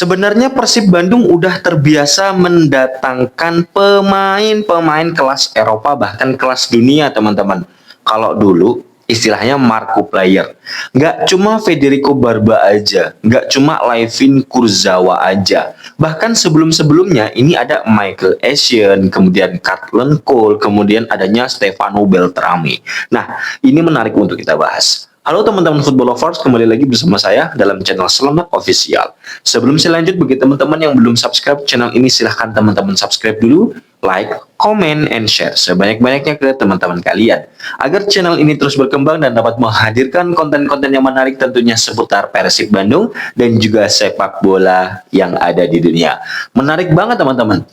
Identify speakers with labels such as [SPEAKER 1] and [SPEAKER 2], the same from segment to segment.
[SPEAKER 1] Sebenarnya Persib Bandung udah terbiasa mendatangkan pemain-pemain kelas Eropa bahkan kelas dunia teman-teman. Kalau dulu istilahnya Marco player. Nggak cuma Federico Barba aja, nggak cuma Layvin Kurzawa aja. Bahkan sebelum-sebelumnya ini ada Michael Essien, kemudian Carlton Cole, kemudian adanya Stefano Beltrame. Nah, ini menarik untuk kita bahas. Halo teman-teman football lovers, kembali lagi bersama saya dalam channel Selamat Official. Sebelum saya lanjut, bagi teman-teman yang belum subscribe channel ini, silahkan teman-teman subscribe dulu, like, comment, and share sebanyak-banyaknya ke teman-teman kalian. Agar channel ini terus berkembang dan dapat menghadirkan konten-konten yang menarik tentunya seputar Persib Bandung dan juga sepak bola yang ada di dunia. Menarik banget teman-teman.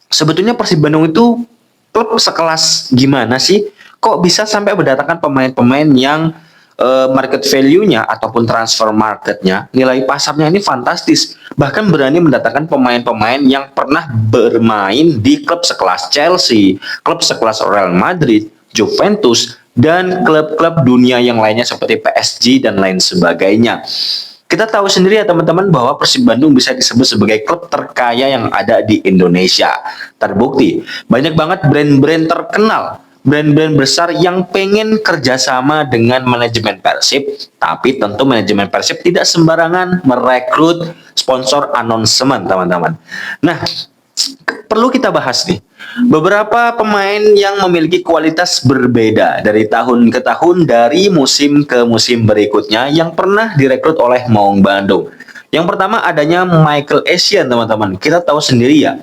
[SPEAKER 1] Sebetulnya Persib Bandung itu klub sekelas gimana sih? Kok bisa sampai mendatangkan pemain-pemain yang market value-nya ataupun transfer market-nya, nilai pasarnya ini fantastis. Bahkan berani mendatangkan pemain-pemain yang pernah bermain di klub sekelas Chelsea, klub sekelas Real Madrid, Juventus, dan klub-klub dunia yang lainnya seperti PSG dan lain sebagainya. Kita tahu sendiri ya teman-teman bahwa Persib Bandung bisa disebut sebagai klub terkaya yang ada di Indonesia. Terbukti, banyak banget brand-brand terkenal, brand-brand besar yang pengen kerjasama dengan manajemen Persib, tapi tentu manajemen Persib tidak sembarangan merekrut sponsor announcement, teman-teman. Nah, perlu kita bahas nih, beberapa pemain yang memiliki kualitas berbeda dari tahun ke tahun, dari musim ke musim berikutnya yang pernah direkrut oleh Maung Bandung. Yang pertama adanya Michael Essien, teman-teman. Kita tahu sendiri ya,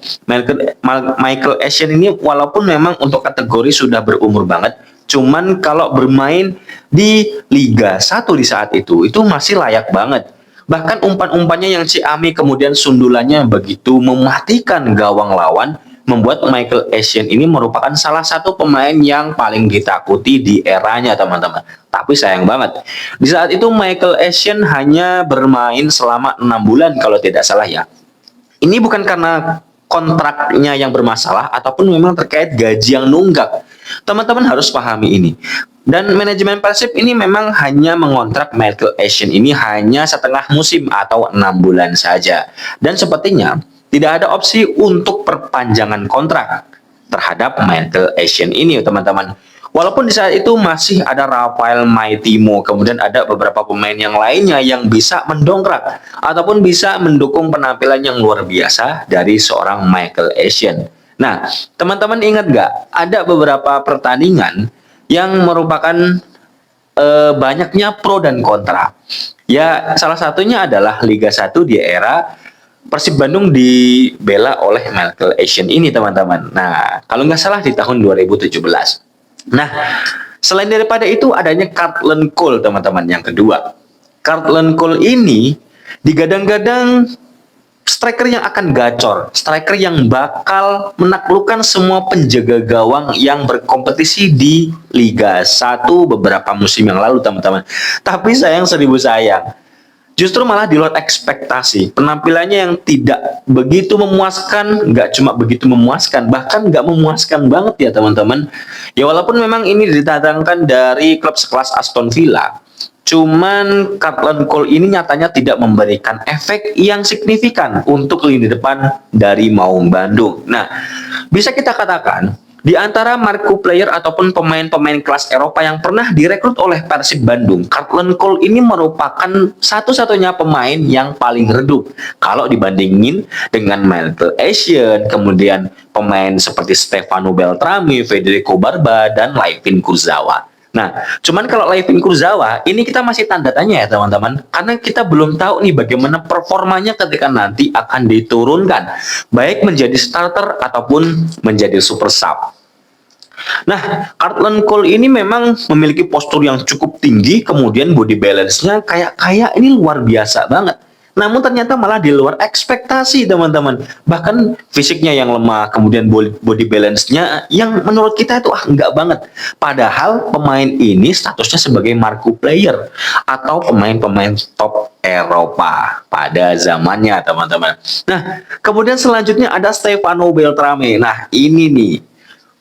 [SPEAKER 1] Michael Essien ini walaupun memang untuk kategori sudah berumur banget, cuman kalau bermain di Liga 1 di saat itu masih layak banget. Bahkan umpan-umpannya yang ciamik kemudian sundulannya begitu mematikan gawang lawan, membuat Michael Essien ini merupakan salah satu pemain yang paling ditakuti di eranya, teman-teman. Tapi sayang banget, di saat itu Michael Essien hanya bermain selama 6 bulan kalau tidak salah ya. Ini bukan karena kontraknya yang bermasalah ataupun memang terkait gaji yang nunggak. Teman-teman harus pahami ini. Dan manajemen Persib ini memang hanya mengontrak Michael Essien ini hanya setengah musim atau 6 bulan saja. Dan sepertinya tidak ada opsi untuk perpanjangan kontrak terhadap Michael Essien ini, teman-teman. Walaupun di saat itu masih ada Rafael Maitimo, kemudian ada beberapa pemain yang lainnya yang bisa mendongkrak ataupun bisa mendukung penampilan yang luar biasa dari seorang Michael Essien. Nah, teman-teman ingat nggak? Ada beberapa pertandingan yang merupakan banyaknya pro dan kontra. Ya, salah satunya adalah Liga 1 di era Persib Bandung dibela oleh Michael Essien ini, teman-teman. Nah, kalau nggak salah di tahun 2017. Nah, selain daripada itu adanya Carlton Cole, teman-teman, yang kedua. Carlton Cole ini digadang-gadang striker yang akan gacor, striker yang bakal menaklukkan semua penjaga gawang yang berkompetisi di Liga 1 beberapa musim yang lalu, teman-teman. Tapi sayang seribu sayang, justru malah di luar ekspektasi. Penampilannya yang tidak begitu memuaskan, nggak cuma begitu memuaskan, bahkan nggak memuaskan banget ya teman-teman. Ya walaupun memang ini didatangkan dari klub sekelas Aston Villa, cuman Carlton Cole ini nyatanya tidak memberikan efek yang signifikan untuk lini depan dari Maung Bandung. Nah, bisa kita katakan di antara marquee player ataupun pemain-pemain kelas Eropa yang pernah direkrut oleh Persib Bandung, Carlton Cole ini merupakan satu-satunya pemain yang paling redup kalau dibandingin dengan Michael Essien, kemudian pemain seperti Stefano Beltrame, Federico Barba, dan Layvin Kurzawa. Nah, cuman kalau Layvin Kurzawa, ini kita masih tanda tanya ya teman-teman, karena kita belum tahu nih bagaimana performanya ketika nanti akan diturunkan, baik menjadi starter ataupun menjadi super sub. Nah, Carlton Cole ini memang memiliki postur yang cukup tinggi, kemudian body balance-nya kayak ini luar biasa banget. Namun ternyata malah di luar ekspektasi, teman-teman. Bahkan fisiknya yang lemah, kemudian body balance-nya yang menurut kita itu enggak banget. Padahal pemain ini statusnya sebagai marquee player atau pemain-pemain top Eropa pada zamannya, teman-teman. Nah, kemudian selanjutnya ada Stefano Beltrame. Nah, ini nih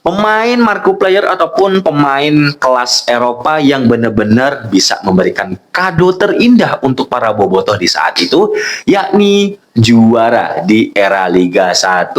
[SPEAKER 1] Pemain marquee ataupun pemain kelas Eropa yang benar-benar bisa memberikan kado terindah untuk para bobotoh di saat itu, yakni juara di era Liga 1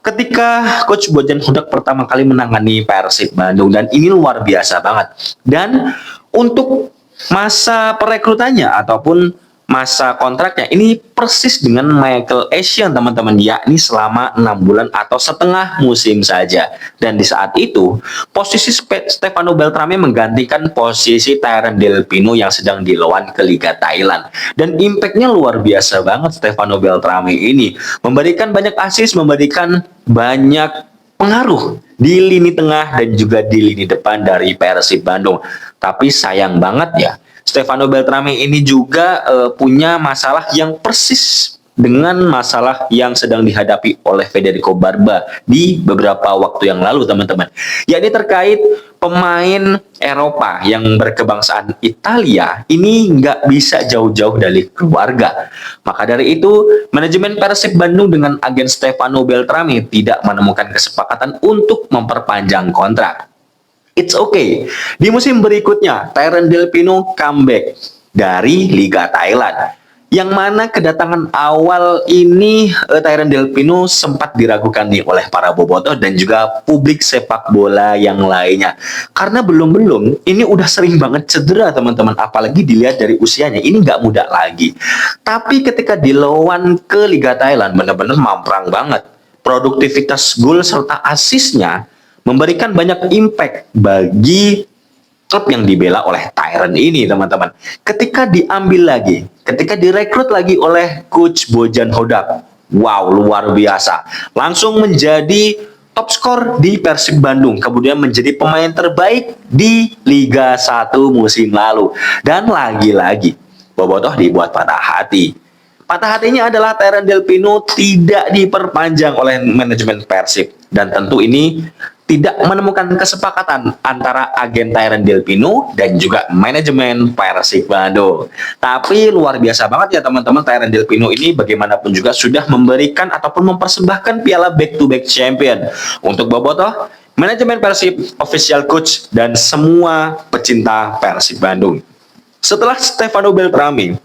[SPEAKER 1] ketika Coach Bojan Hodak pertama kali menangani Persib Bandung, dan ini luar biasa banget. Dan untuk masa perekrutannya ataupun masa kontraknya ini persis dengan Michael Essien teman-teman, yakni selama 6 bulan atau setengah musim saja. Dan di saat itu posisi Stefano Beltrame menggantikan posisi Tyron Del Pino yang sedang diloan ke Liga Thailand, dan impactnya luar biasa banget. Stefano Beltrame ini memberikan banyak assist, memberikan banyak pengaruh di lini tengah dan juga di lini depan dari Persib Bandung. Tapi sayang banget ya, Stefano Beltrame ini juga punya masalah yang persis dengan masalah yang sedang dihadapi oleh Federico Barba di beberapa waktu yang lalu teman-teman, yakni terkait pemain Eropa yang berkebangsaan Italia ini nggak bisa jauh-jauh dari keluarga. Maka dari itu manajemen Persib Bandung dengan agen Stefano Beltrame tidak menemukan kesepakatan untuk memperpanjang kontrak. It's okay. Di musim berikutnya, Tyron Del Pino comeback dari Liga Thailand. Yang mana kedatangan awal ini Tyron Del Pino sempat diragukan nih oleh para bobotoh dan juga publik sepak bola yang lainnya. Karena belum-belum ini udah sering banget cedera teman-teman. Apalagi dilihat dari usianya, ini nggak muda lagi. Tapi ketika dilawan ke Liga Thailand, benar-benar mamprang banget. Produktivitas gol serta asisnya memberikan banyak impact bagi klub yang dibela oleh Tyron ini teman-teman. Ketika diambil lagi, ketika direkrut lagi oleh Coach Bojan Hodak, wow, luar biasa. Langsung menjadi top skor di Persib Bandung, kemudian menjadi pemain terbaik di Liga 1 musim lalu. Dan lagi-lagi bobotoh dibuat patah hati. Patah hatinya adalah Tyron Del Pino tidak diperpanjang oleh manajemen Persib, dan tentu ini tidak menemukan kesepakatan antara agen Tyron Del Pino dan juga manajemen Persib Bandung. Tapi luar biasa banget ya teman-teman, Tyron Del Pino ini bagaimanapun juga sudah memberikan ataupun mempersembahkan piala back-to-back champion untuk bobotoh, manajemen Persib, official coach, dan semua pecinta Persib Bandung. Setelah Stefano Beltrame,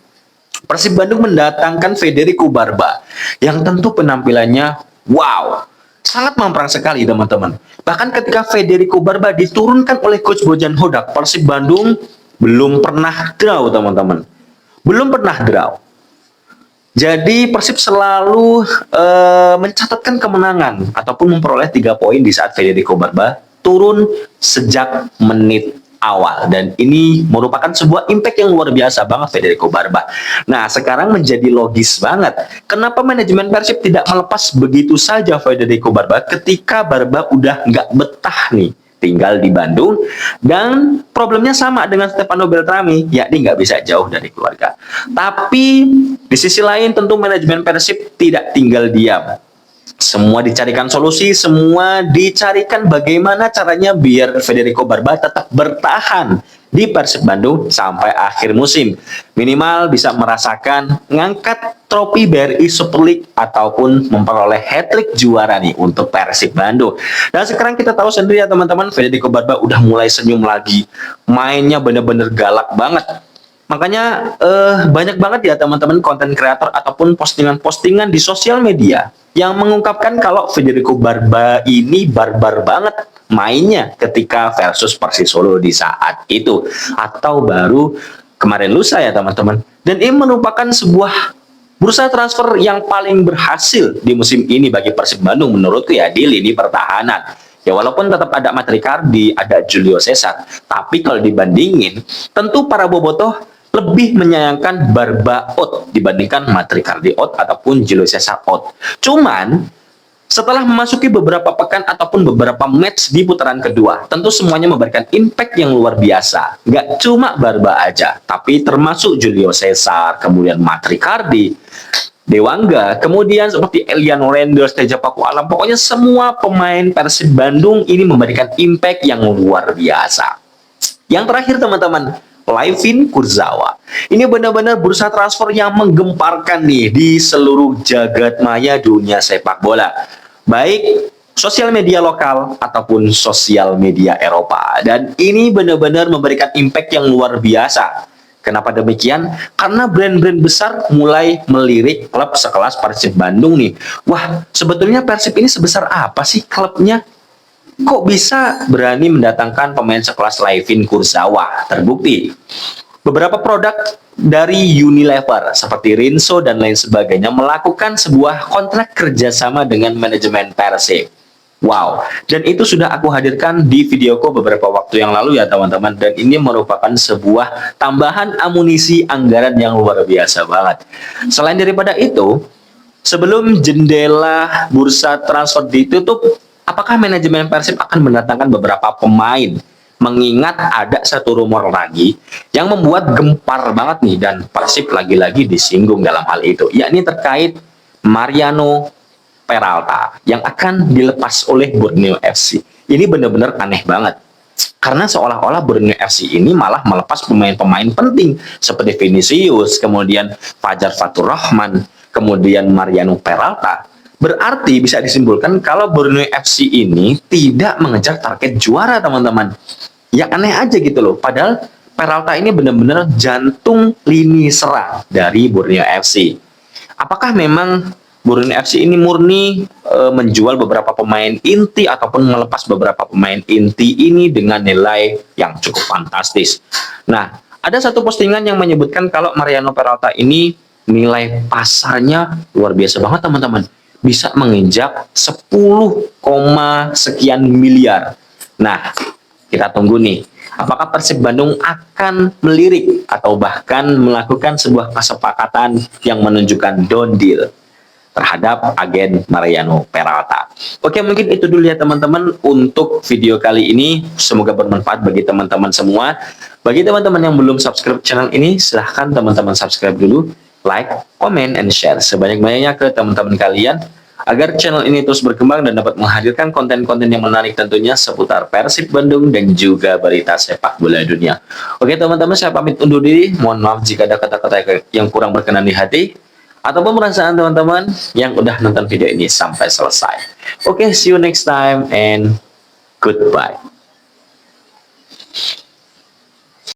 [SPEAKER 1] Persib Bandung mendatangkan Federico Barba yang tentu penampilannya wow, sangat mamprang sekali teman-teman. Bahkan ketika Federico Barba diturunkan oleh Coach Bojan Hodak, Persib Bandung belum pernah draw teman-teman. Belum pernah draw. Jadi Persib selalu mencatatkan kemenangan ataupun memperoleh 3 poin di saat Federico Barba turun sejak menit awal, dan ini merupakan sebuah impact yang luar biasa banget Federico Barba. Nah, sekarang menjadi logis banget kenapa manajemen Persib tidak melepas begitu saja Federico Barba ketika Barba udah nggak betah nih tinggal di Bandung, dan problemnya sama dengan Stefano Beltrame, yakni nggak bisa jauh dari keluarga. Tapi di sisi lain tentu manajemen Persib tidak tinggal diam. Semua dicarikan solusi, semua dicarikan bagaimana caranya biar Federico Barba tetap bertahan di Persib Bandung sampai akhir musim. Minimal bisa merasakan ngangkat trofi BRI Super League ataupun memperoleh hat-trick juara nih untuk Persib Bandung. Dan sekarang kita tahu sendiri ya teman-teman, Federico Barba udah mulai senyum lagi. Mainnya bener-bener galak banget. Makanya banyak banget ya teman-teman konten kreator ataupun postingan-postingan di sosial media yang mengungkapkan kalau Federico Barba ini barbar banget mainnya ketika versus Persis Solo di saat itu, atau baru kemarin lusa ya teman-teman. Dan ini merupakan sebuah bursa transfer yang paling berhasil di musim ini bagi Persib Bandung menurutku ya di lini pertahanan. Ya walaupun tetap ada Matricardi, ada Julio Cesar, tapi kalau dibandingin tentu para bobotoh lebih menyayangkan Barba out dibandingkan Matricardi out ataupun Julio Cesar out. Cuman setelah memasuki beberapa pekan ataupun beberapa match di putaran kedua, tentu semuanya memberikan impact yang luar biasa. Nggak cuma Barba aja, tapi termasuk Julio Cesar, kemudian Matricardi, Dewangga, kemudian seperti Eliano Renders, Teja Paku Alam. Pokoknya semua pemain Persib Bandung ini memberikan impact yang luar biasa. Yang terakhir teman-teman, Layvin Kurzawa. Ini benar-benar bursa transfer yang menggemparkan nih di seluruh jagat maya dunia sepak bola. Baik sosial media lokal ataupun sosial media Eropa. Dan ini benar-benar memberikan impact yang luar biasa. Kenapa demikian? Karena brand-brand besar mulai melirik klub sekelas Persib Bandung nih. Wah, sebetulnya Persib ini sebesar apa sih klubnya? Kok bisa berani mendatangkan pemain sekelas Layvin Kurzawa? Terbukti beberapa produk dari Unilever seperti Rinso dan lain sebagainya melakukan sebuah kontrak kerjasama dengan manajemen Persib. Wow, dan itu sudah aku hadirkan di videoku beberapa waktu yang lalu ya teman-teman. Dan ini merupakan sebuah tambahan amunisi anggaran yang luar biasa banget. Selain daripada itu, sebelum jendela bursa transfer ditutup, apakah manajemen Persib akan mendatangkan beberapa pemain? Mengingat ada satu rumor lagi yang membuat gempar banget nih, dan Persib lagi-lagi disinggung dalam hal itu, yakni terkait Mariano Peralta yang akan dilepas oleh Borneo FC. Ini benar-benar aneh banget. Karena seolah-olah Borneo FC ini malah melepas pemain-pemain penting seperti Vinicius, kemudian Fajar Fatur Rahman, kemudian Mariano Peralta. Berarti bisa disimpulkan kalau Borneo FC ini tidak mengejar target juara, teman-teman. Ya aneh aja gitu loh. Padahal Peralta ini benar-benar jantung lini serang dari Borneo FC. Apakah memang Borneo FC ini murni menjual beberapa pemain inti ataupun melepas beberapa pemain inti ini dengan nilai yang cukup fantastis? Nah, ada satu postingan yang menyebutkan kalau Mariano Peralta ini nilai pasarnya luar biasa banget, teman-teman. Bisa menginjak 10, sekian miliar. Nah, kita tunggu nih. Apakah Persib Bandung akan melirik atau bahkan melakukan sebuah kesepakatan yang menunjukkan don deal terhadap agen Mariano Peralta. Oke, mungkin itu dulu ya teman-teman untuk video kali ini. Semoga bermanfaat bagi teman-teman semua. Bagi teman-teman yang belum subscribe channel ini, silahkan teman-teman subscribe dulu, like, comment, and share sebanyak-banyaknya ke teman-teman kalian agar channel ini terus berkembang dan dapat menghadirkan konten-konten yang menarik tentunya seputar Persib Bandung dan juga berita sepak bola dunia. Oke teman-teman, saya pamit undur diri. Mohon maaf jika ada kata-kata yang kurang berkenan di hati ataupun perasaan teman-teman yang udah nonton video ini sampai selesai. Oke, see you next time and goodbye.